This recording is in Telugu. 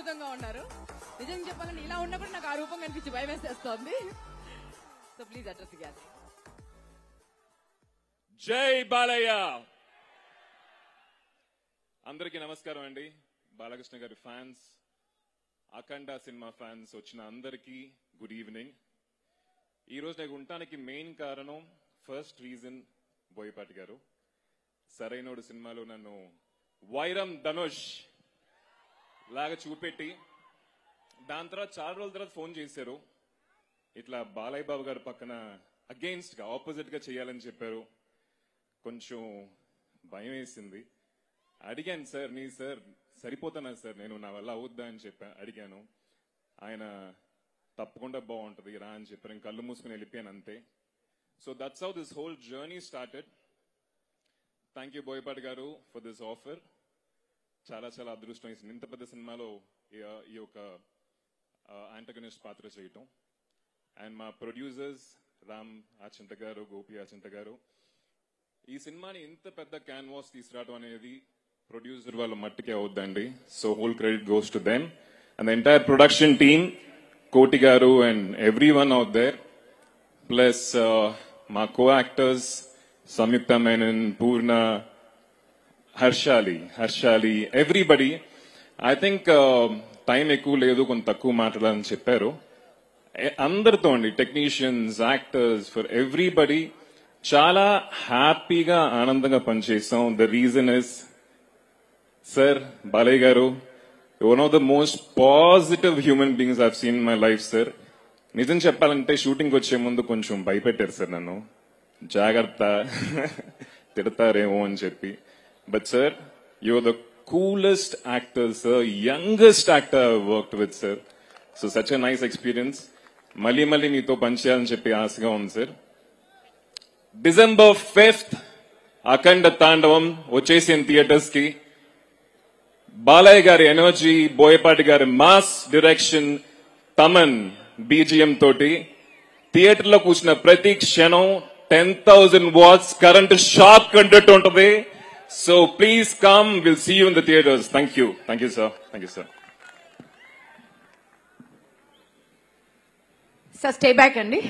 అద్భుతంగా ఉన్నారు. నిజంగా చెప్పాలంటే ఇలా ఉన్నప్పుడు నాకు ఆ రూపం కనిపించి భయం వేసేస్తోంది. So please address the gathering. జై బాలయ్య. అందరికీ నమస్కారం అండి. బాలకృష్ణ గారి ఫ్యాన్స్, అఖండ సినిమా ఫ్యాన్స్ వచ్చిన అందరికీ గుడ్ ఈవినింగ్. ఈ రోజు నాకు ఉండటానికి మెయిన్ కారణం, ఫస్ట్ రీజన్ బోయపాటి గారు. సరైనోడు సినిమాలో నన్ను వైరం ధనుష్ లాగా చూపెట్టి దాని తర్వాత చాలా రోజుల తర్వాత ఫోన్ చేశారు. ఇట్లా బాలయ్య బాబు గారు పక్కన అగెయిన్స్ట్ గా ఆపోజిట్ గా చేయాలని చెప్పారు. కొంచెం భయం వేసింది. అడిగాను, సార్ నీ సార్ సరిపోతానా సార్, నేను నా వల్ల అవుద్దా అని అడిగాను. ఆయన తప్పకుండా బాగుంటుంది రా అని చెప్పారు. నేను కళ్ళు మూసుకుని వెళ్ళిపోయాను అంతే. So that's how this whole journey started. Thank you Boyapati గారు ఫర్ దిస్ ఆఫర్. చాలా చాలా అదృష్టం వేసింది ఇంత పెద్ద సినిమాలో ఈ యొక్క యాంటగనిస్ట్ పాత్ర చేయటం. అండ్ మా ప్రొడ్యూసర్స్ రామ్ ఆచింత గారు, గోపి ఆచింత గారు, ఈ సినిమాని ఇంత పెద్ద క్యాన్వాస్ తీసుకురావడం అనేది ప్రొడ్యూసర్ వాళ్ళ మట్టికే అవుద్దండి. So whole credit goes to them and the entire production team, Koti garu and every one out there. Plus మా co actors Samyuktha Menon, Poorna, Harshali, everybody. I think time ఎక్కువ లేదు, కొంత తక్కువ మాట్లాడాలని చెప్పారు. అందరితో అండి, టెక్నీషియన్స్, యాక్టర్స్, ఫర్ ఎవ్రీబడి చాలా హ్యాపీగా ఆనందంగా పనిచేస్తాం. The reason is, sir Balayya garu, one of the most positive human beings I've seen my life sir. నిజం చెప్పాలంటే షూటింగ్ వచ్చే ముందు కొంచెం భయపెట్టారు సార్ నన్ను, జాగ్రత్త తిడతారేమో అని చెప్పి. But sir, you are the coolest actor sir, youngest actor I worked with sir. So such a nice experience. మళ్ళీ మీతో పనిచేయాలని చెప్పి ఆశగా ఉంది సార్. December 5th అఖండ తాండవం వచ్చేసిన థియేటర్స్ కి. బాలయ్య గారి ఎనర్జీ, బోయపాటి గారి మాస్ డైరెక్షన్, తమన్ బీజిఎం తోటి థియేటర్ లో కూర్చున్న ప్రతి క్షణం 10,000 watts కరెంట్ షాక్ కంటట్టు ఉంటుంది. So please come, will see you in the theatres. Thank you sir. Thank you sir. Sir stay back అండి.